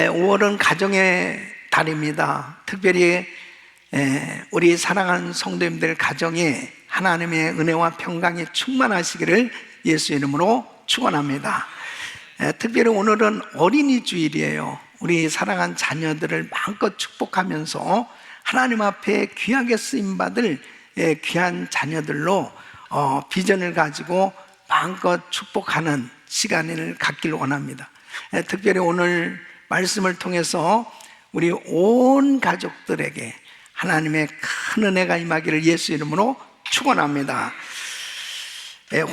5월은 가정의 달입니다. 특별히 우리 사랑하는 성도님들 가정에 하나님의 은혜와 평강이 충만하시기를 예수 이름으로 축원합니다. 특별히 오늘은 어린이 주일이에요. 우리 사랑하는 자녀들을 마음껏 축복하면서 하나님 앞에 귀하게 쓰임받을 귀한 자녀들로 비전을 가지고 마음껏 축복하는 시간을 갖기를 원합니다. 특별히 오늘 말씀을 통해서 우리 온 가족들에게 하나님의 큰 은혜가 임하기를 예수 이름으로 축원합니다.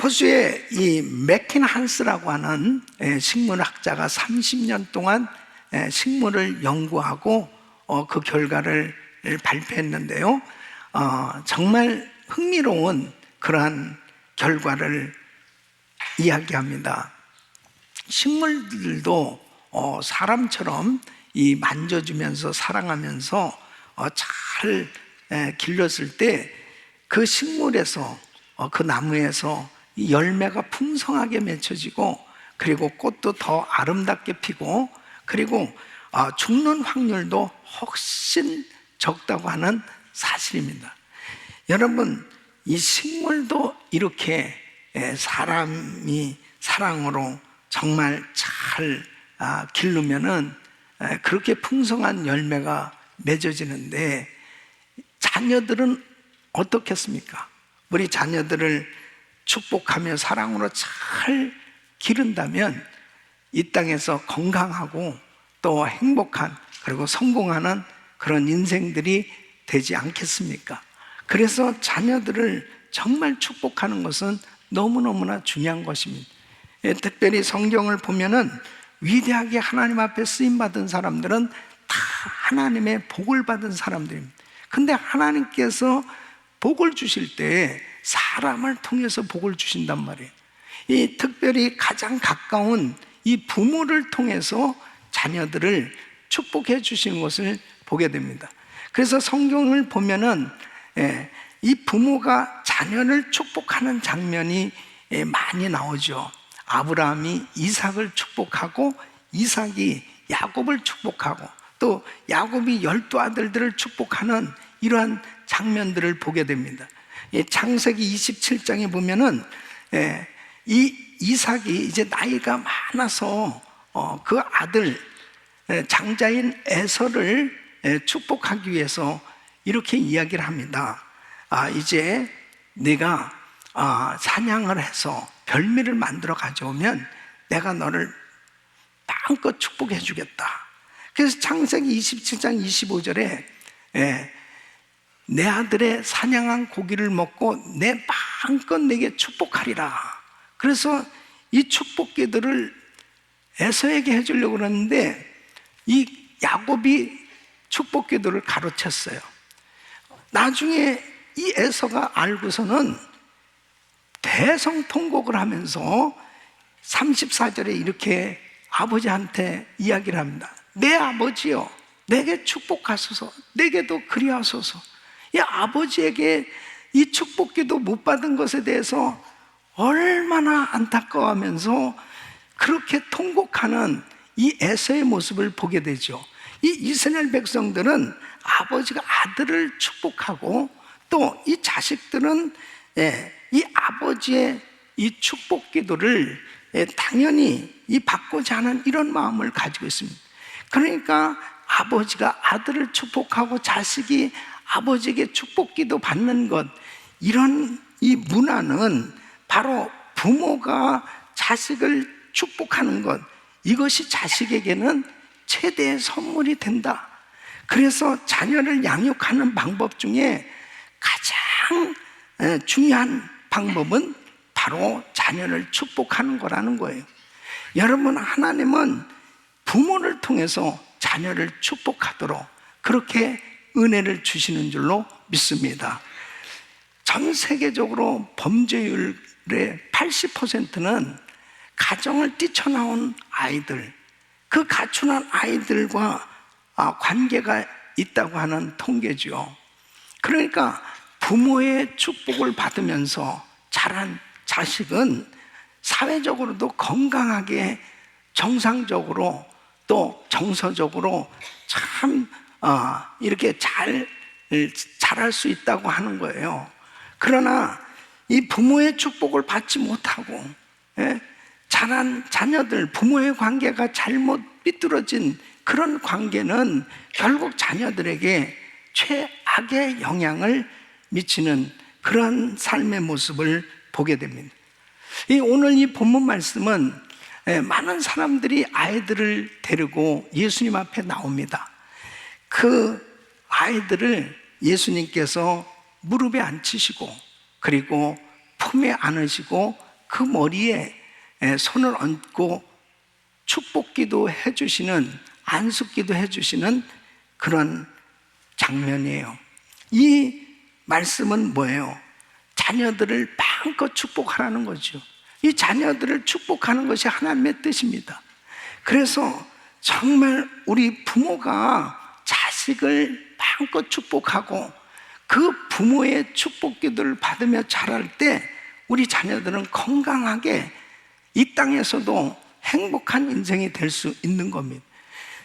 호수의 이 맥킨 한스라고 하는 식물학자가 30년 동안 식물을 연구하고 그 결과를 발표했는데요. 정말 흥미로운 그러한 결과를 이야기합니다. 식물들도 사람처럼 이 만져주면서 사랑하면서 잘 길렀을 때 그 식물에서 그 나무에서 이 열매가 풍성하게 맺혀지고 그리고 꽃도 더 아름답게 피고 그리고 죽는 확률도 훨씬 적다고 하는 사실입니다. 여러분, 이 식물도 이렇게 사람이 사랑으로 정말 잘 기르면은 그렇게 풍성한 열매가 맺어지는데, 자녀들은 어떻겠습니까? 우리 자녀들을 축복하며 사랑으로 잘 기른다면 이 땅에서 건강하고 또 행복한 그리고 성공하는 그런 인생들이 되지 않겠습니까? 그래서 자녀들을 정말 축복하는 것은 너무너무나 중요한 것입니다. 특별히 성경을 보면은 위대하게 하나님 앞에 쓰임받은 사람들은 다 하나님의 복을 받은 사람들입니다. 근데 하나님께서 복을 주실 때 사람을 통해서 복을 주신단 말이에요. 이 특별히 가장 가까운 이 부모를 통해서 자녀들을 축복해 주시는 것을 보게 됩니다. 그래서 성경을 보면은 이 부모가 자녀를 축복하는 장면이 많이 나오죠. 아브라함이 이삭을 축복하고 이삭이 야곱을 축복하고 또 야곱이 12아들들을 축복하는 이러한 장면들을 보게 됩니다. 창세기 27장에 보면은 이 이삭이 이제 나이가 많아서 그 아들 장자인 에서를 축복하기 위해서 이렇게 이야기를 합니다. 이제 내가 사냥을 해서 별미를 만들어 가져오면 내가 너를 마음껏 축복해 주겠다. 그래서 창세기 27장 25절에 내 아들의 사냥한 고기를 먹고 내 마음껏 내게 축복하리라. 그래서 이 축복기들을 에서에게 해주려고 그러는데 이 야곱이 축복기들을 가로챘어요. 나중에 이 에서가 알고서는 대성통곡을 하면서 34절에 이렇게 아버지한테 이야기를 합니다. 내 아버지여, 내게 축복하소서. 내게도 그리하소서. 이 아버지에게 이 축복기도 못 받은 것에 대해서 얼마나 안타까워하면서 그렇게 통곡하는 이 에서의 모습을 보게 되죠. 이 이스라엘 백성들은 아버지가 아들을 축복하고 또 이 자식들은 이 아버지의 이 축복 기도를 당연히 이 받고자 하는 이런 마음을 가지고 있습니다. 그러니까 아버지가 아들을 축복하고 자식이 아버지에게 축복 기도 받는 것, 이런 이 문화는 바로 부모가 자식을 축복하는 것, 이것이 자식에게는 최대의 선물이 된다. 그래서 자녀를 양육하는 방법 중에 가장 중요한 방법은 바로 자녀를 축복하는 거라는 거예요. 여러분, 하나님은 부모를 통해서 자녀를 축복하도록 그렇게 은혜를 주시는 줄로 믿습니다. 전 세계적으로 범죄율의 80%는 가정을 뛰쳐나온 아이들, 그 가출한 아이들과 관계가 있다고 하는 통계죠. 그러니까 부모의 축복을 받으면서 자란 자식은 사회적으로도 건강하게 정상적으로 또 정서적으로 참 이렇게 잘할 수 있다고 하는 거예요. 그러나 이 부모의 축복을 받지 못하고 자란 자녀들, 부모의 관계가 잘못 삐뚤어진 그런 관계는 결국 자녀들에게 최악의 영향을 미치는 그런 삶의 모습을 보게 됩니다. 오늘 이 본문 말씀은 많은 사람들이 아이들을 데리고 예수님 앞에 나옵니다. 그 아이들을 예수님께서 무릎에 앉히시고 그리고 품에 안으시고 그 머리에 손을 얹고 축복기도 해주시는, 안숙기도 해주시는 그런 장면이에요. 이 말씀은 뭐예요? 자녀들을 마음껏 축복하라는 거죠. 이 자녀들을 축복하는 것이 하나님의 뜻입니다. 그래서 정말 우리 부모가 자식을 마음껏 축복하고 그 부모의 축복기도를 받으며 자랄 때 우리 자녀들은 건강하게 이 땅에서도 행복한 인생이 될 수 있는 겁니다.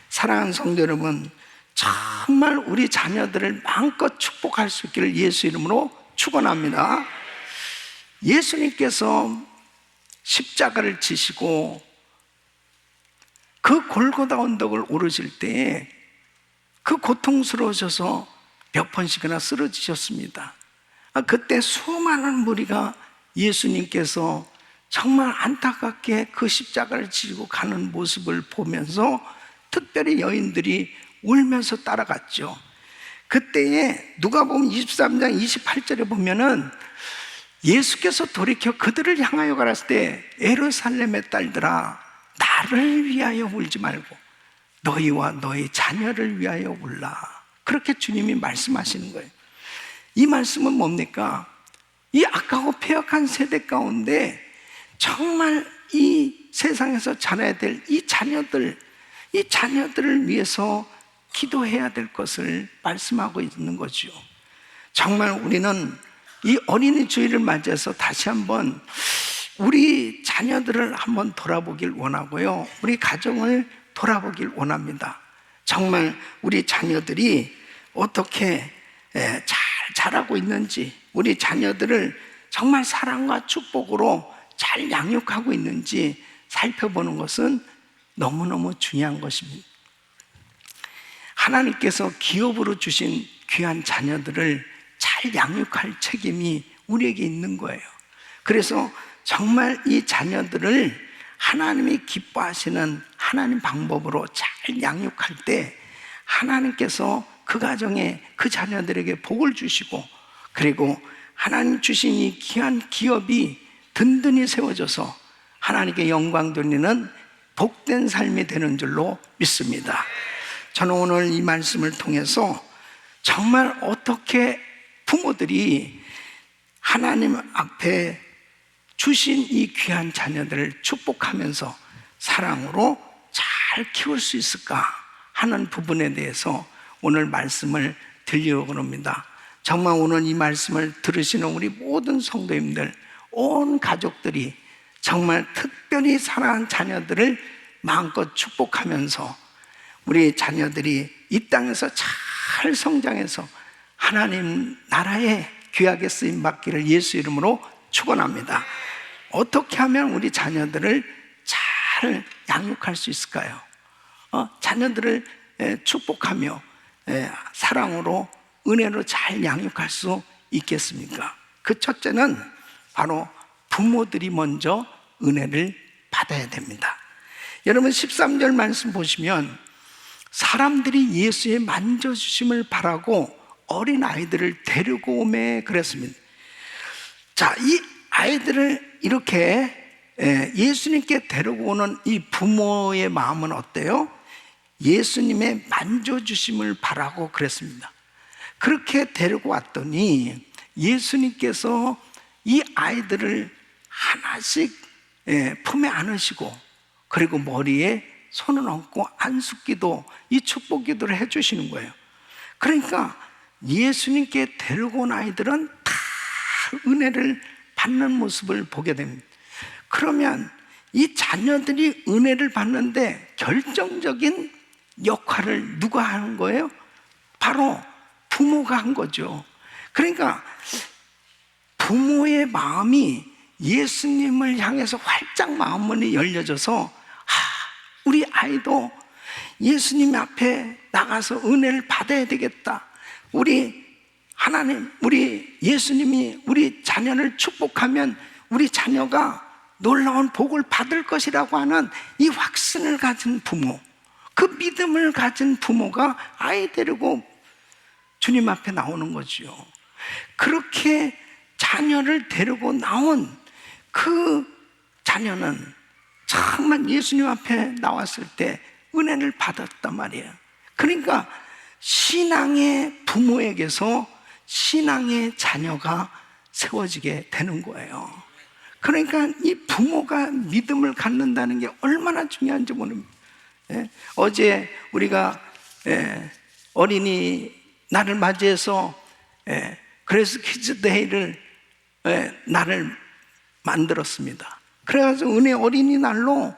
사랑하는 성도 여러분, 정말 우리 자녀들을 마음껏 축복할 수 있기를 예수 이름으로 축원합니다. 예수님께서 십자가를 지시고 그 골고다 언덕을 오르실 때에 그 고통스러우셔서 몇 번씩이나 쓰러지셨습니다. 그때 수많은 무리가 예수님께서 정말 안타깝게 그 십자가를 지고 가는 모습을 보면서 특별히 여인들이 울면서 따라갔죠. 그때에 누가복음 23장 28절에 보면은 예수께서 돌이켜 그들을 향하여 가라사대 때 예루살렘의 딸들아 나를 위하여 울지 말고 너희와 너희 자녀를 위하여 울라. 그렇게 주님이 말씀하시는 거예요. 이 말씀은 뭡니까? 이 악하고 패역한 세대 가운데 정말 이 세상에서 자라야 될 이 자녀들을 위해서 기도해야 될 것을 말씀하고 있는 거죠. 정말 우리는 이 어린이 주일을 맞이해서 다시 한번 우리 자녀들을 한번 돌아보길 원하고요, 우리 가정을 돌아보길 원합니다. 정말 우리 자녀들이 어떻게 잘 자라고 있는지, 우리 자녀들을 정말 사랑과 축복으로 잘 양육하고 있는지 살펴보는 것은 너무너무 중요한 것입니다. 하나님께서 기업으로 주신 귀한 자녀들을 잘 양육할 책임이 우리에게 있는 거예요. 그래서 정말 이 자녀들을 하나님이 기뻐하시는 하나님 방법으로 잘 양육할 때 하나님께서 그 가정에 그 자녀들에게 복을 주시고, 그리고 하나님 주신 이 귀한 기업이 든든히 세워져서 하나님께 영광 돌리는 복된 삶이 되는 줄로 믿습니다. 저는 오늘 이 말씀을 통해서 정말 어떻게 부모들이 하나님 앞에 주신 이 귀한 자녀들을 축복하면서 사랑으로 잘 키울 수 있을까 하는 부분에 대해서 오늘 말씀을 드리려고 합니다. 정말 오늘 이 말씀을 들으시는 우리 모든 성도님들, 온 가족들이 정말 특별히 사랑하는 자녀들을 마음껏 축복하면서 우리 자녀들이 이 땅에서 잘 성장해서 하나님 나라에 귀하게 쓰임 받기를 예수 이름으로 축원합니다. 어떻게 하면 우리 자녀들을 잘 양육할 수 있을까요? 자녀들을 축복하며 사랑으로 은혜로 잘 양육할 수 있겠습니까? 그 첫째는 바로 부모들이 먼저 은혜를 받아야 됩니다. 여러분 13절 말씀 보시면 사람들이 예수의 만져주심을 바라고 어린 아이들을 데리고 오매 그랬습니다. 자, 이 아이들을 이렇게 예수님께 데리고 오는 이 부모의 마음은 어때요? 예수님의 만져주심을 바라고 그랬습니다. 그렇게 데리고 왔더니 예수님께서 이 아이들을 하나씩 품에 안으시고 그리고 머리에 손을 얹고 안숙기도, 이 축복기도를 해주시는 거예요. 그러니까 예수님께 데리고 온 아이들은 다 은혜를 받는 모습을 보게 됩니다. 그러면 이 자녀들이 은혜를 받는데 결정적인 역할을 누가 하는 거예요? 바로 부모가 한 거죠. 그러니까 부모의 마음이 예수님을 향해서 활짝 마음문이 열려져서 우리 아이도 예수님 앞에 나가서 은혜를 받아야 되겠다. 우리 하나님, 우리 예수님이 우리 자녀를 축복하면 우리 자녀가 놀라운 복을 받을 것이라고 하는 이 확신을 가진 부모, 그 믿음을 가진 부모가 아이 데리고 주님 앞에 나오는 거죠. 그렇게 자녀를 데리고 나온 그 자녀는 정말 예수님 앞에 나왔을 때 은혜를 받았단 말이에요. 그러니까 신앙의 부모에게서 신앙의 자녀가 세워지게 되는 거예요. 그러니까 이 부모가 믿음을 갖는다는 게 얼마나 중요한지 모릅니다. 어제 우리가 어린이날을 맞이해서 그래서 키즈데이를 날을 만들었습니다. 그래가지고 은혜 어린이날로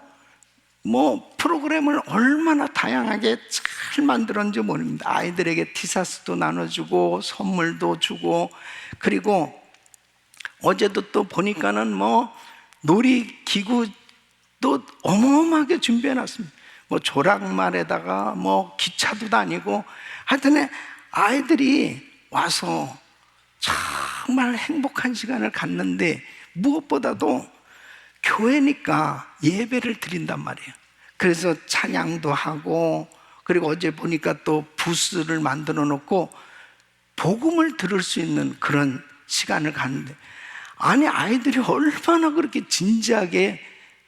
프로그램을 얼마나 다양하게 잘 만들었는지 모릅니다. 아이들에게 티셔츠도 나눠주고 선물도 주고, 그리고 어제도 또 보니까는 놀이기구도 어마어마하게 준비해놨습니다. 조랑말에다가 기차도 다니고, 하여튼 아이들이 와서 정말 행복한 시간을 갖는데, 무엇보다도 교회니까 예배를 드린단 말이에요. 그래서 찬양도 하고, 그리고 어제 보니까 또 부스를 만들어 놓고 복음을 들을 수 있는 그런 시간을 갖는데, 아니 아이들이 얼마나 그렇게 진지하게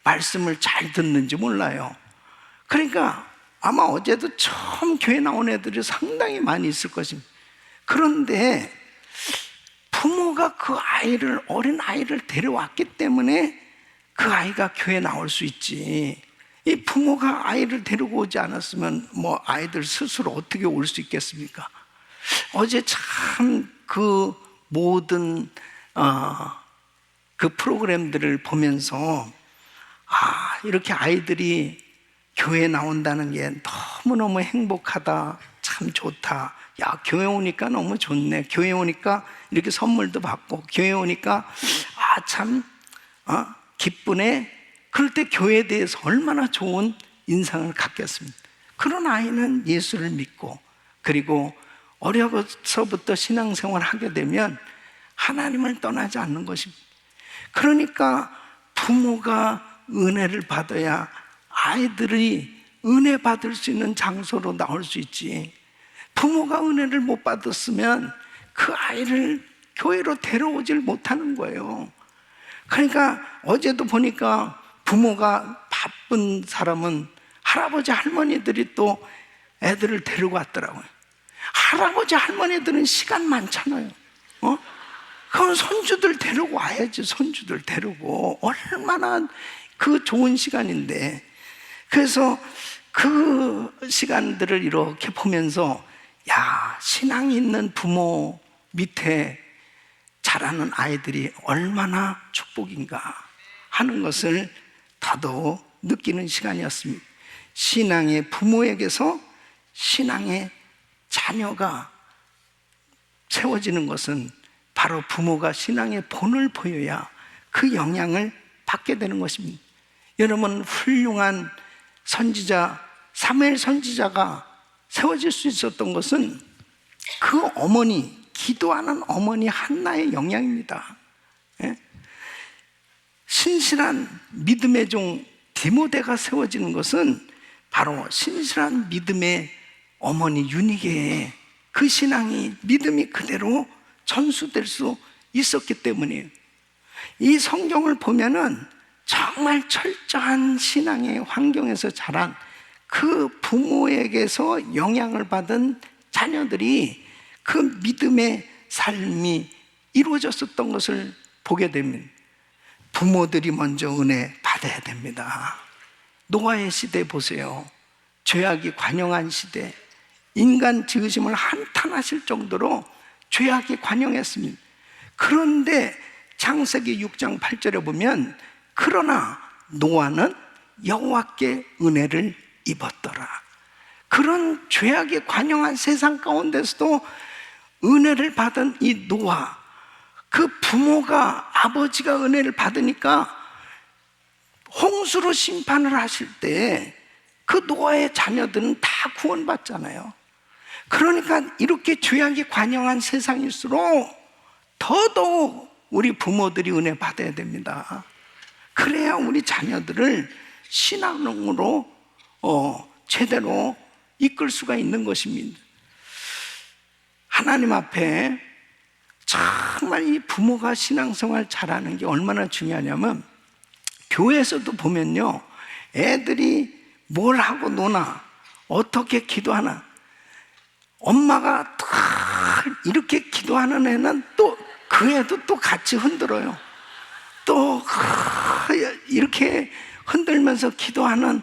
말씀을 잘 듣는지 몰라요. 그러니까 아마 어제도 처음 교회 나온 애들이 상당히 많이 있을 것입니다. 그런데 부모가 그 아이를, 어린 아이를 데려왔기 때문에 그 아이가 교회에 나올 수 있지, 이 부모가 아이를 데리고 오지 않았으면 아이들 스스로 어떻게 올 수 있겠습니까? 어제 참 그 모든 그 프로그램들을 보면서 이렇게 아이들이 교회에 나온다는 게 너무너무 행복하다, 참 좋다. 야, 교회 오니까 너무 좋네. 교회 오니까 이렇게 선물도 받고, 교회 오니까 참 기쁘네. 그럴 때 교회에 대해서 얼마나 좋은 인상을 갖겠습니까? 그런 아이는 예수를 믿고, 그리고 어려서부터 신앙생활을 하게 되면 하나님을 떠나지 않는 것입니다. 그러니까 부모가 은혜를 받아야 아이들이 은혜 받을 수 있는 장소로 나올 수 있지, 부모가 은혜를 못 받았으면 그 아이를 교회로 데려오질 못하는 거예요. 그러니까 어제도 보니까 부모가 바쁜 사람은 할아버지 할머니들이 또 애들을 데리고 왔더라고요. 할아버지 할머니들은 시간 많잖아요. 그럼 손주들 데리고 와야지. 손주들 데리고, 얼마나 그 좋은 시간인데. 그래서 그 시간들을 이렇게 보면서, 야, 신앙 있는 부모 밑에 자라는 아이들이 얼마나 축복인가 하는 것을 더더욱 느끼는 시간이었습니다. 신앙의 부모에게서 신앙의 자녀가 세워지는 것은 바로 부모가 신앙의 본을 보여야 그 영향을 받게 되는 것입니다. 여러분, 훌륭한 선지자 사무엘 선지자가 세워질 수 있었던 것은 그 어머니, 기도하는 어머니 한나의 영향입니다. 신실한 믿음의 종 디모데가 세워지는 것은 바로 신실한 믿음의 어머니 유니게의 그 신앙이, 믿음이 그대로 전수될 수 있었기 때문이에요. 이 성경을 보면은 정말 철저한 신앙의 환경에서 자란 그 부모에게서 영향을 받은 자녀들이 그 믿음의 삶이 이루어졌었던 것을 보게 됩니다. 부모들이 먼저 은혜 받아야 됩니다. 노아의 시대 보세요. 죄악이 관영한 시대, 인간 지으심을 한탄하실 정도로 죄악이 관영했습니다. 그런데 창세기 6장 8절에 보면, 그러나 노아는 여호와께 은혜를 입었더라. 그런 죄악에 관영한 세상 가운데서도 은혜를 받은 이 노아, 그 부모가, 아버지가 은혜를 받으니까 홍수로 심판을 하실 때 그 노아의 자녀들은 다 구원받잖아요. 그러니까 이렇게 죄악에 관영한 세상일수록 더더욱 우리 부모들이 은혜 받아야 됩니다. 그래야 우리 자녀들을 신앙으로 제대로 이끌 수가 있는 것입니다. 하나님 앞에 정말 이 부모가 신앙생활 잘하는 게 얼마나 중요하냐면, 교회에서도 보면요, 애들이 뭘 하고 노나, 어떻게 기도하나, 엄마가 이렇게 기도하는 애는 또 그 애도 또 같이 흔들어요. 또 이렇게 흔들면서 기도하는,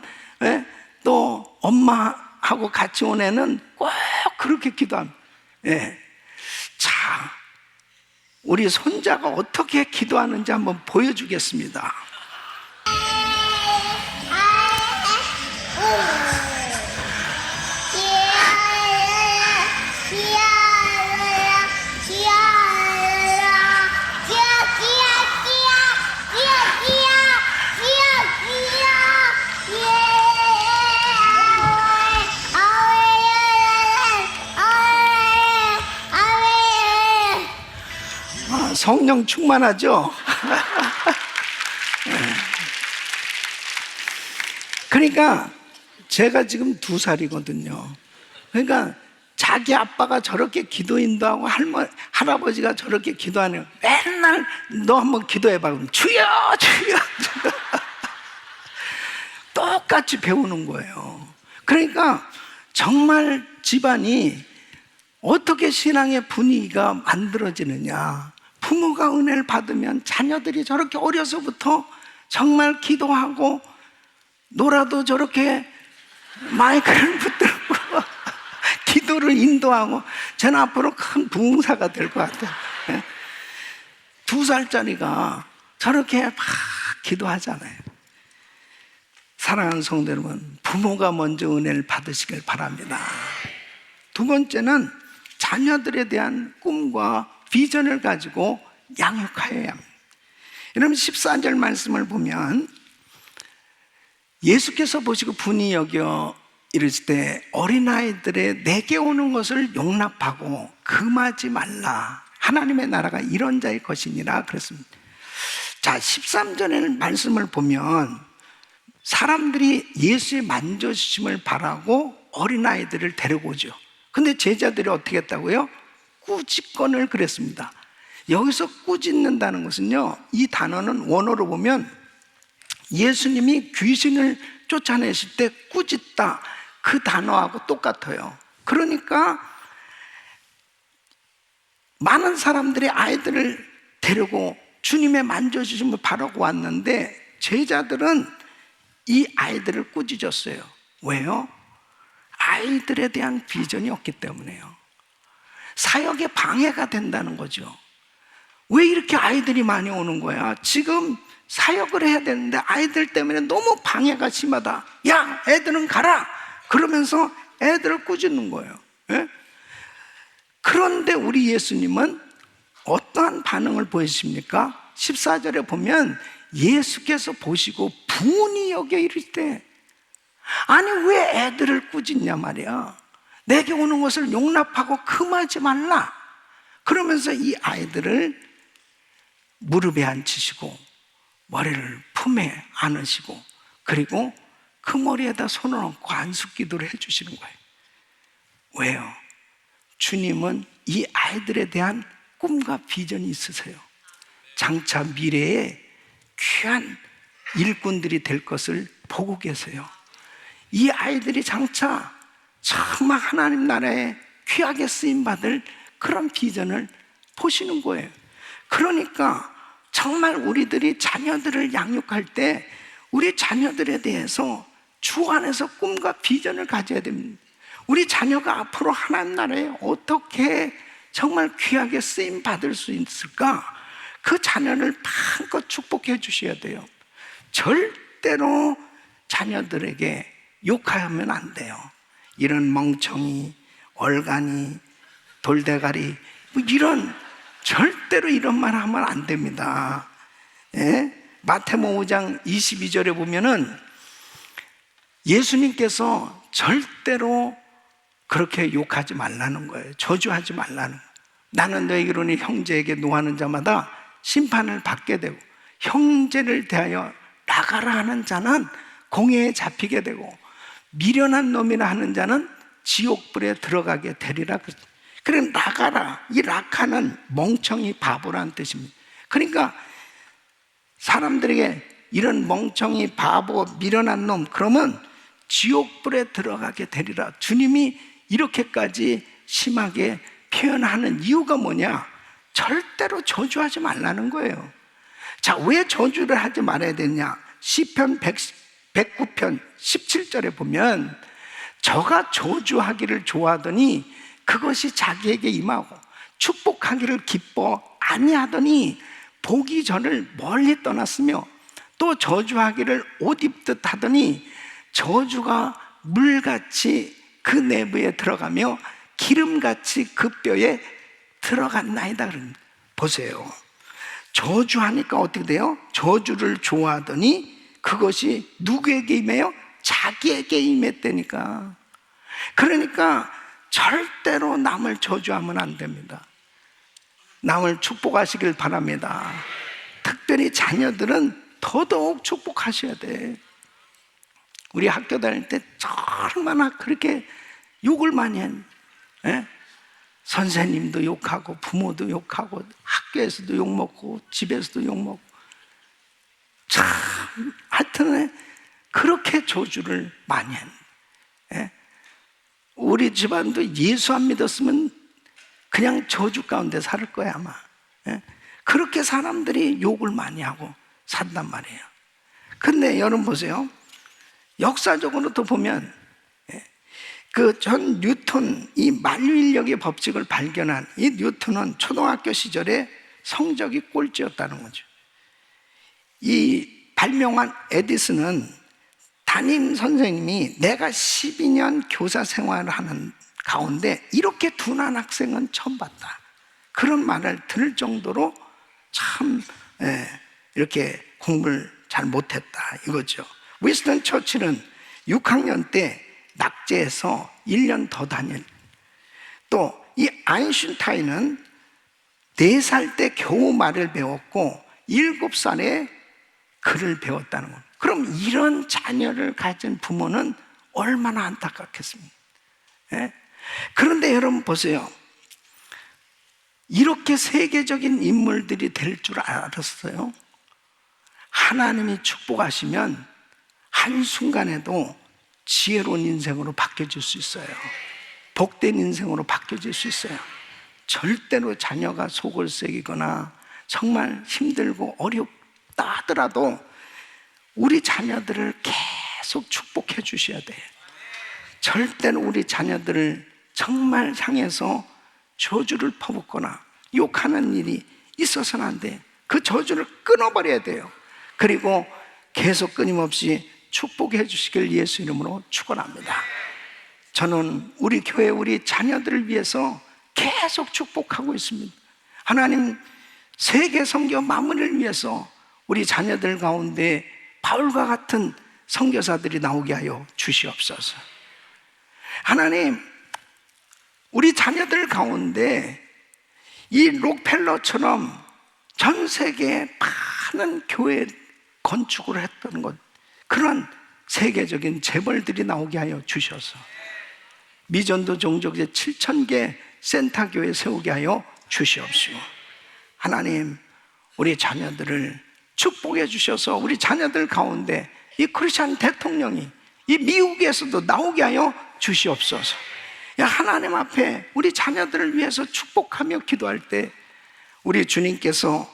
또 엄마하고 같이 온 애는 꼭 그렇게 기도합니다. 자, 우리 손자가 어떻게 기도하는지 한번 보여주겠습니다. 성령 충만하죠? 그러니까 제가 지금 2살이거든요. 그러니까 자기 아빠가 저렇게 기도 인도하고 할아버지가 저렇게 기도하네요. 맨날 너 한번 기도해봐. 그럼 주여 주여 주여. 똑같이 배우는 거예요. 그러니까 정말 집안이 어떻게 신앙의 분위기가 만들어지느냐, 부모가 은혜를 받으면 자녀들이 저렇게 어려서부터 정말 기도하고 놀아도 저렇게 마이크를 붙들고 기도를 인도하고, 저는 앞으로 큰 부흥사가 될 것 같아요. 2살짜리가 저렇게 막 기도하잖아요. 사랑하는 성도 여러분, 부모가 먼저 은혜를 받으시길 바랍니다. 두 번째는 자녀들에 대한 꿈과 비전을 가지고 양육하여야 합니다. 여러분 14절 말씀을 보면, 예수께서 보시고 분이 여겨 이르실 때 어린아이들의 내게 오는 것을 용납하고 금하지 말라. 하나님의 나라가 이런 자의 것이니라 그랬습니다. 자, 13절의 말씀을 보면 사람들이 예수의 만져주심을 바라고 어린아이들을 데리고 오죠. 근데 제자들이 어떻게 했다고요? 꾸짖건을 그랬습니다. 여기서 꾸짖는다는 것은요, 이 단어는 원어로 보면 예수님이 귀신을 쫓아내실 때 꾸짖다, 그 단어하고 똑같아요. 그러니까 많은 사람들이 아이들을 데리고 주님의 만져주심을 바라고 왔는데 제자들은 이 아이들을 꾸짖었어요. 왜요? 아이들에 대한 비전이 없기 때문에요. 사역에 방해가 된다는 거죠. 왜 이렇게 아이들이 많이 오는 거야? 지금 사역을 해야 되는데 아이들 때문에 너무 방해가 심하다. 야, 애들은 가라! 그러면서 애들을 꾸짖는 거예요. 예? 그런데 우리 예수님은 어떠한 반응을 보이십니까? 14절에 보면 예수께서 보시고 분이 여겨 이르시되, 아니 왜 애들을 꾸짖냐 말이야. 내게 오는 것을 용납하고 금하지 말라. 그러면서 이 아이들을 무릎에 앉히시고 머리를 품에 안으시고, 그리고 그 머리에다 손을 얹고 안숙기도를 해주시는 거예요. 왜요? 주님은 이 아이들에 대한 꿈과 비전이 있으세요. 장차 미래에 귀한 일꾼들이 될 것을 보고 계세요. 이 아이들이 장차 정말 하나님 나라에 귀하게 쓰임받을 그런 비전을 보시는 거예요. 그러니까 정말 우리들이 자녀들을 양육할 때 우리 자녀들에 대해서 주 안에서 꿈과 비전을 가져야 됩니다. 우리 자녀가 앞으로 하나님 나라에 어떻게 정말 귀하게 쓰임 받을 수 있을까? 그 자녀를 마음껏 축복해 주셔야 돼요. 절대로 자녀들에게 욕하면 안 돼요. 이런 멍청이, 얼간이, 돌대가리, 뭐 이런, 절대로 이런 말 하면 안 됩니다. 예? 마태복음 5장 22절에 보면은 예수님께서 절대로 그렇게 욕하지 말라는 거예요. 저주하지 말라는 거예요. 나는 너희에게로니 형제에게 노하는 자마다 심판을 받게 되고 형제를 대하여 나가라 하는 자는 공회에 잡히게 되고 미련한 놈이라 하는 자는 지옥불에 들어가게 되리라. 그래, 나가라. 이 라카는 멍청이, 바보라는 뜻입니다. 그러니까 사람들에게 이런 멍청이, 바보, 미련한 놈, 그러면 지옥불에 들어가게 되리라. 주님이 이렇게까지 심하게 표현하는 이유가 뭐냐? 절대로 저주하지 말라는 거예요. 자, 왜 저주를 하지 말아야 되냐? 시편 109편 17절에 보면 저가 저주하기를 좋아하더니 그것이 자기에게 임하고 축복하기를 기뻐 아니하더니 복이 저를 멀리 떠났으며 또 저주하기를 옷 입듯 하더니 저주가 물같이 그 내부에 들어가며 기름같이 그 뼈에 들어갔나이다. 보세요. 저주하니까 어떻게 돼요? 저주를 좋아하더니 그것이 누구에게 임해요? 자기에게 임했다니까. 그러니까 절대로 남을 저주하면 안 됩니다. 남을 축복하시길 바랍니다. 특별히 자녀들은 더더욱 축복하셔야 돼. 우리 학교 다닐 때 얼마나 그렇게 욕을 많이 했. 예? 선생님도 욕하고 부모도 욕하고 학교에서도 욕먹고 집에서도 욕먹고 참 하여튼 그렇게 저주를 많이 했. 예? 우리 집안도 예수 안 믿었으면 그냥 저주 가운데 살 거야 아마. 예? 그렇게 사람들이 욕을 많이 하고 산단 말이에요. 근데 여러분 보세요. 역사적으로도 보면 그 전 뉴턴, 이 만유인력의 법칙을 발견한 이 뉴턴은 초등학교 시절에 성적이 꼴찌였다는 거죠. 이 발명한 에디슨은 담임 선생님이 내가 12년 교사 생활을 하는 가운데 이렇게 둔한 학생은 처음 봤다. 그런 말을 들을 정도로 참 이렇게 공부를 잘 못했다 이거죠. 위스턴 처칠은 6학년 때 낙제해서 1년 더 다닐. 또 이 아인슈타인은 4살 때 겨우 말을 배웠고 7살에 글을 배웠다는 겁니다. 그럼 이런 자녀를 가진 부모는 얼마나 안타깝겠습니까? 예? 그런데 여러분 보세요. 이렇게 세계적인 인물들이 될 줄 알았어요? 하나님이 축복하시면 한순간에도 지혜로운 인생으로 바뀌어질 수 있어요. 복된 인생으로 바뀌어질 수 있어요. 절대로 자녀가 속을 새기거나 정말 힘들고 어렵다 하더라도 우리 자녀들을 계속 축복해 주셔야 돼요. 절대로 우리 자녀들을 정말 향해서 저주를 퍼붓거나 욕하는 일이 있어서는 안 돼요. 그 저주를 끊어버려야 돼요. 그리고 계속 끊임없이 축복해 주시길 예수 이름으로 축원합니다. 저는 우리 교회 우리 자녀들을 위해서 계속 축복하고 있습니다. 하나님 세계 선교 마무리를 위해서 우리 자녀들 가운데 바울과 같은 선교사들이 나오게 하여 주시옵소서. 하나님 우리 자녀들 가운데 이 록펠러처럼 전 세계에 많은 교회 건축을 했던 것, 그런 세계적인 재벌들이 나오게 하여 주셔서 미전도 종족제 7,000개 센터교회 세우게 하여 주시옵시고, 하나님 우리 자녀들을 축복해 주셔서 우리 자녀들 가운데 이 크리스찬 대통령이 이 미국에서도 나오게 하여 주시옵소서. 하나님 앞에 우리 자녀들을 위해서 축복하며 기도할 때 우리 주님께서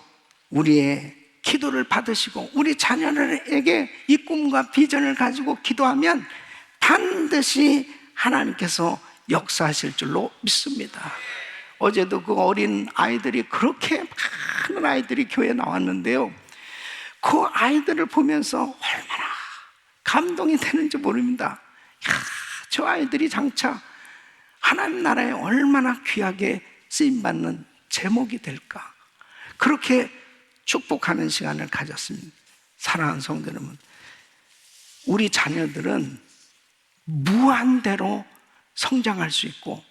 우리의 기도를 받으시고 우리 자녀들에게 이 꿈과 비전을 가지고 기도하면 반드시 하나님께서 역사하실 줄로 믿습니다. 어제도 그 어린 아이들이, 그렇게 많은 아이들이 교회에 나왔는데요, 그 아이들을 보면서 얼마나 감동이 되는지 모릅니다. 야, 저 아이들이 장차 하나님 나라에 얼마나 귀하게 쓰임받는 제목이 될까. 그렇게 축복하는 시간을 가졌습니다. 사랑하는 성도 여러분, 우리 자녀들은 무한대로 성장할 수 있고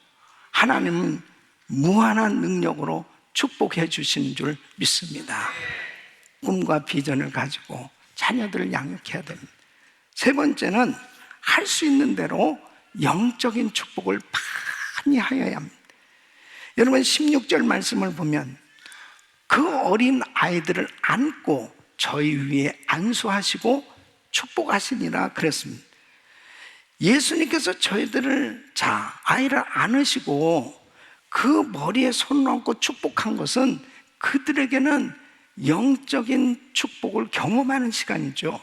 하나님은 무한한 능력으로 축복해 주시는 줄 믿습니다. 꿈과 비전을 가지고 자녀들을 양육해야 됩니다. 세 번째는 할 수 있는 대로 영적인 축복을 많이 하여야 합니다. 여러분 16절 말씀을 보면 그 어린 아이들을 안고 저희 위에 안수하시고 축복하시니라 그랬습니다. 예수님께서 저희들을 아이를 안으시고 그 머리에 손을 얹고 축복한 것은 그들에게는 영적인 축복을 경험하는 시간이죠.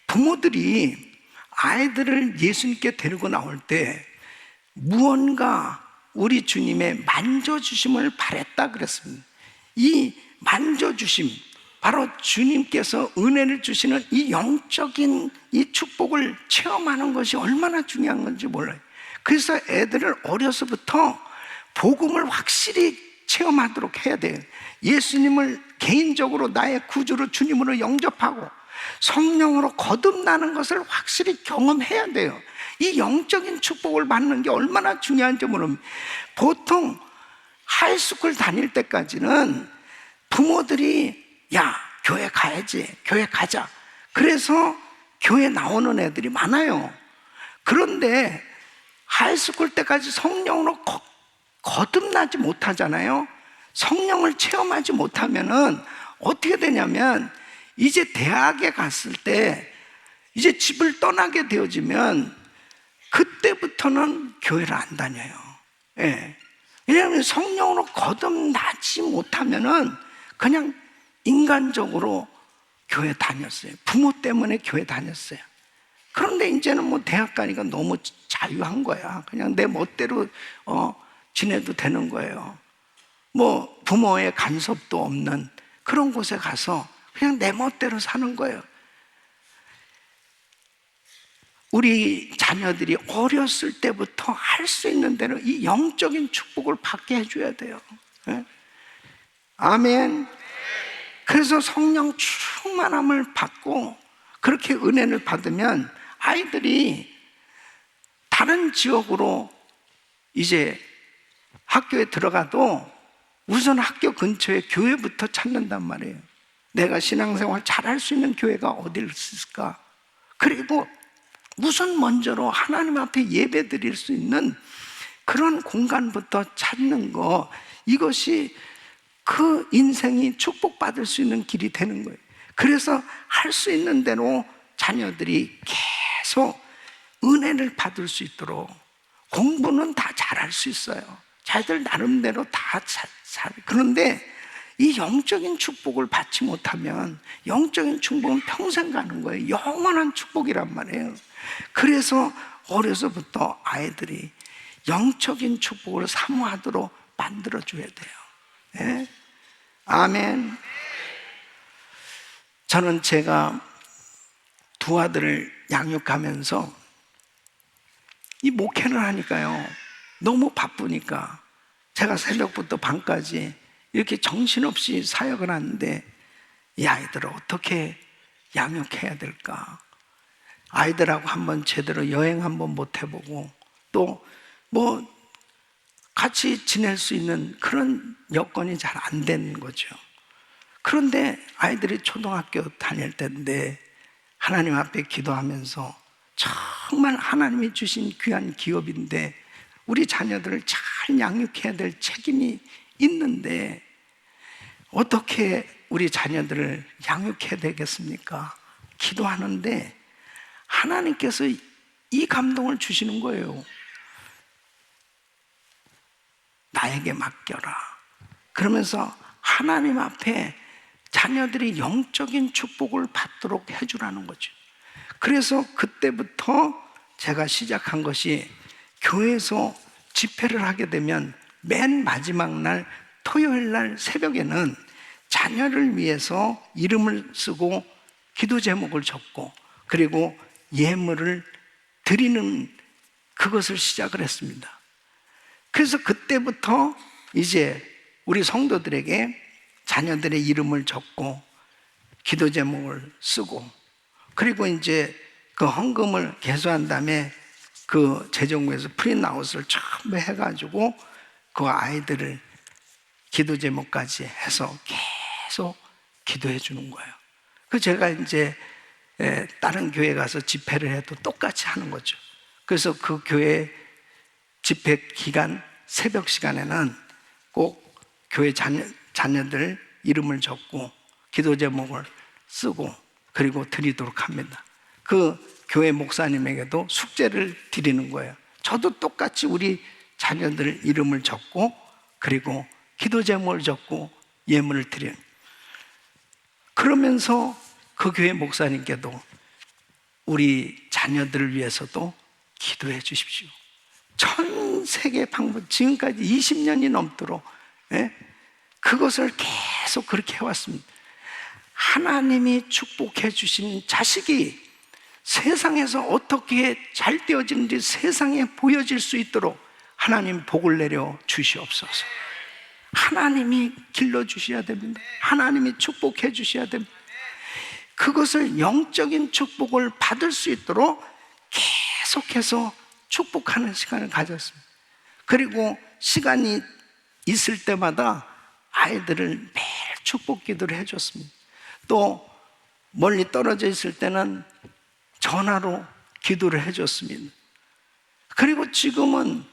부모들이 아이들을 예수님께 데리고 나올 때 무언가 우리 주님의 만져주심을 바랬다 그랬습니다. 이 만져주심, 바로 주님께서 은혜를 주시는 이 영적인 이 축복을 체험하는 것이 얼마나 중요한 건지 몰라요. 그래서 애들을 어려서부터 복음을 확실히 체험하도록 해야 돼요. 예수님을 개인적으로 나의 구주로 주님으로 영접하고 성령으로 거듭나는 것을 확실히 경험해야 돼요. 이 영적인 축복을 받는 게 얼마나 중요한지 모릅니다. 보통 하이스쿨 다닐 때까지는 부모들이 야, 교회 가야지, 교회 가자. 그래서 교회 나오는 애들이 많아요. 그런데 하이스쿨 때까지 성령으로 거듭나지 못하잖아요. 성령을 체험하지 못하면은 어떻게 되냐면 이제 대학에 갔을 때 이제 집을 떠나게 되어지면 그때부터는 교회를 안 다녀요. 예. 왜냐하면 성령으로 거듭나지 못하면은 그냥 인간적으로 교회 다녔어요. 부모 때문에 교회 다녔어요. 그런데 이제는 뭐 대학 가니까 너무 자유한 거야. 그냥 내 멋대로 지내도 되는 거예요. 뭐 부모의 간섭도 없는 그런 곳에 가서 그냥 내 멋대로 사는 거예요. 우리 자녀들이 어렸을 때부터 할 수 있는 대로 이 영적인 축복을 받게 해줘야 돼요. 네? 아멘. 그래서 성령 충만함을 받고 그렇게 은혜를 받으면 아이들이 다른 지역으로 이제 학교에 들어가도 우선 학교 근처에 교회부터 찾는단 말이에요. 내가 신앙생활 잘할 수 있는 교회가 어디 있을까? 그리고 우선 먼저로 하나님 앞에 예배 드릴 수 있는 그런 공간부터 찾는 거, 이것이 그 인생이 축복받을 수 있는 길이 되는 거예요. 그래서 할 수 있는 대로 자녀들이 계속 은혜를 받을 수 있도록 공부는 다 잘할 수 있어요. 자기들 나름대로 다 그런데 이 영적인 축복을 받지 못하면 영적인 축복은 평생 가는 거예요. 영원한 축복이란 말이에요. 그래서 어려서부터 아이들이 영적인 축복을 사모하도록 만들어줘야 돼요. 네? 아멘. 저는 제가 두 아들을 양육하면서 이 목회를 하니까요, 너무 바쁘니까 제가 새벽부터 밤까지 이렇게 정신없이 사역을 하는데 이 아이들을 어떻게 양육해야 될까? 아이들하고 한번 제대로 여행 한번 못 해보고 또 뭐 같이 지낼 수 있는 그런 여건이 잘 안 되는 거죠. 그런데 아이들이 초등학교 다닐 때인데 하나님 앞에 기도하면서 정말 하나님이 주신 귀한 기업인데 우리 자녀들을 잘 양육해야 될 책임이 있는데 어떻게 우리 자녀들을 양육해야 되겠습니까? 기도하는데 하나님께서 이 감동을 주시는 거예요. 나에게 맡겨라. 그러면서 하나님 앞에 자녀들이 영적인 축복을 받도록 해주라는 거죠. 그래서 그때부터 제가 시작한 것이 교회에서 집회를 하게 되면 맨 마지막 날 토요일 날 새벽에는 자녀를 위해서 이름을 쓰고 기도 제목을 적고 그리고 예물을 드리는 그것을 시작을 했습니다. 그래서 그때부터 이제 우리 성도들에게 자녀들의 이름을 적고 기도 제목을 쓰고, 그리고 이제 그 헌금을 개수한 다음에 그 재정부에서 프린아웃을 전부 해가지고 그 아이들을 기도 제목까지 해서 계속 기도해 주는 거예요. 그 제가 이제 다른 교회 가서 집회를 해도 똑같이 하는 거죠. 그래서 그 교회 집회 기간 새벽 시간에는 꼭 교회 자녀들 이름을 적고 기도 제목을 쓰고 그리고 드리도록 합니다. 그 교회 목사님에게도 숙제를 드리는 거예요. 저도 똑같이 우리 자녀들 이름을 적고 그리고 기도 제목을 적고 예물을 드려요. 그러면서 그 교회 목사님께도 우리 자녀들을 위해서도 기도해 주십시오. 전 세계 방문, 지금까지 20년이 넘도록 그것을 계속 그렇게 해왔습니다. 하나님이 축복해 주신 자식이 세상에서 어떻게 잘 되어지는지 세상에 보여질 수 있도록 하나님 복을 내려 주시옵소서. 하나님이 길러주셔야 됩니다. 하나님이 축복해 주셔야 됩니다. 그것을 영적인 축복을 받을 수 있도록 계속해서 축복하는 시간을 가졌습니다. 그리고 시간이 있을 때마다 아이들을 매일 축복 기도를 해줬습니다. 또 멀리 떨어져 있을 때는 전화로 기도를 해줬습니다. 그리고 지금은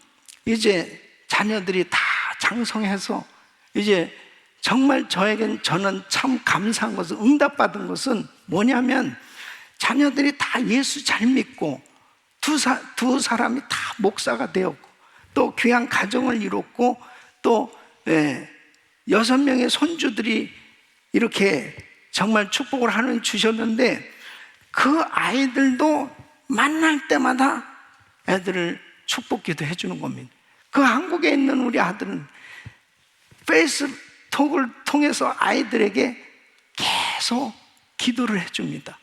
이제 자녀들이 다 장성해서 이제 정말 저는 참 감사한 것은, 응답받은 것은 뭐냐면 자녀들이 다 예수 잘 믿고 두 사람이 다 목사가 되었고 또 귀한 가정을 이뤘고 또 6명의 손주들이 이렇게 정말 축복을 하는 주셨는데 그 아이들도 만날 때마다 애들을 축복기도 해주는 겁니다. 그 한국에 있는 우리 아들은 페이스톡을 통해서 아이들에게 계속 기도를 해줍니다.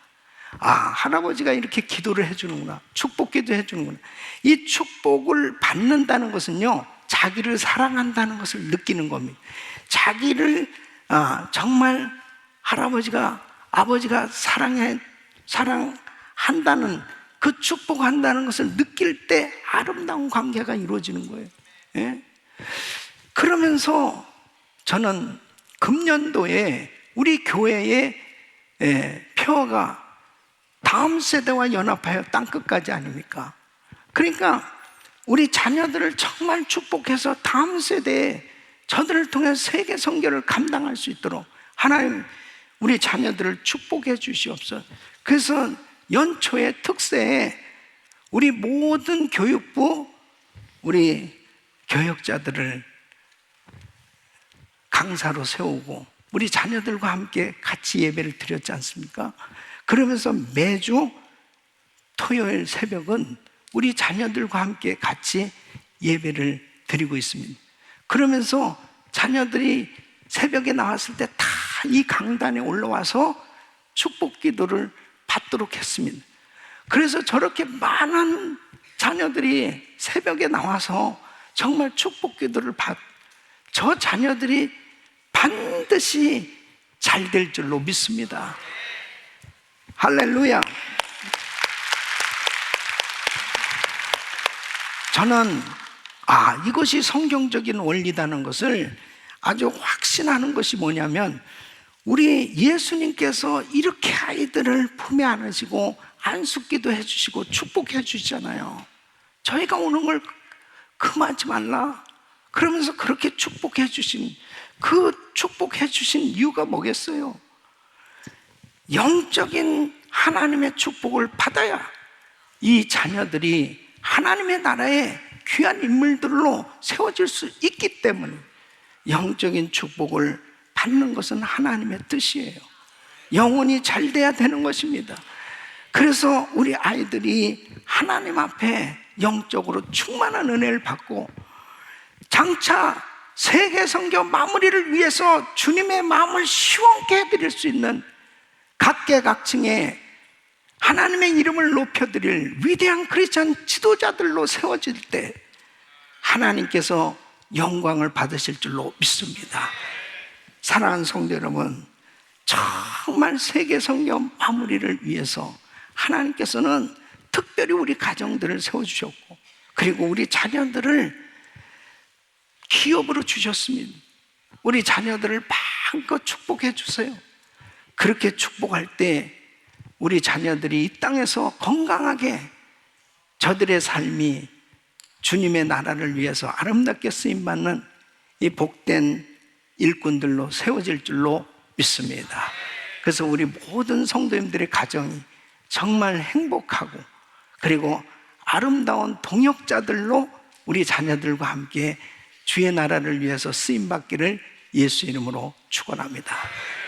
아, 할아버지가 이렇게 기도를 해주는구나, 축복기도 해주는구나. 이 축복을 받는다는 것은요, 자기를 사랑한다는 것을 느끼는 겁니다. 자기를 정말 아버지가 사랑한다는, 그 축복한다는 것을 느낄 때 아름다운 관계가 이루어지는 거예요. 예? 그러면서 저는 금년도에 우리 교회의 표어가 다음 세대와 연합하여 땅끝까지 아닙니까? 그러니까 우리 자녀들을 정말 축복해서 다음 세대에 저들을 통해 세계 선교를 감당할 수 있도록 하나님 우리 자녀들을 축복해 주시옵소서. 그래서 연초의 특세에 우리 모든 교육부 우리 교역자들을 강사로 세우고 우리 자녀들과 함께 같이 예배를 드렸지 않습니까? 그러면서 매주 토요일 새벽은 우리 자녀들과 함께 같이 예배를 드리고 있습니다. 그러면서 자녀들이 새벽에 나왔을 때 다 이 강단에 올라와서 축복 기도를 받도록 했습니다. 그래서 저렇게 많은 자녀들이 새벽에 나와서 정말 축복 기도를 저 자녀들이 반드시 잘 될 줄로 믿습니다. 할렐루야. 저는 이것이 성경적인 원리다는 것을 아주 확신하는 것이 뭐냐면, 우리 예수님께서 이렇게 아이들을 품에 안으시고 안숙기도 해주시고 축복해 주시잖아요. 저희가 오는 걸 금하지 말라 그러면서 그렇게 축복해 주신, 그 축복해 주신 이유가 뭐겠어요? 영적인 하나님의 축복을 받아야 이 자녀들이 하나님의 나라의 귀한 인물들로 세워질 수 있기 때문에 영적인 축복을 받는 것은 하나님의 뜻이에요. 영혼이 잘 돼야 되는 것입니다. 그래서 우리 아이들이 하나님 앞에 영적으로 충만한 은혜를 받고 장차 세계 선교 마무리를 위해서 주님의 마음을 시원케 해드릴 수 있는 각계각층의 하나님의 이름을 높여드릴 위대한 크리스찬 지도자들로 세워질 때 하나님께서 영광을 받으실 줄로 믿습니다. 사랑하는 성도 여러분, 정말 세계 성경 마무리를 위해서 하나님께서는 특별히 우리 가정들을 세워주셨고, 그리고 우리 자녀들을 기업으로 주셨습니다. 우리 자녀들을 마음껏 축복해 주세요. 그렇게 축복할 때 우리 자녀들이 이 땅에서 건강하게 저들의 삶이 주님의 나라를 위해서 아름답게 쓰임받는 이 복된 일꾼들로 세워질 줄로 믿습니다. 그래서 우리 모든 성도님들의 가정이 정말 행복하고, 그리고 아름다운 동역자들로 우리 자녀들과 함께 주의 나라를 위해서 쓰임받기를 예수 이름으로 축원합니다.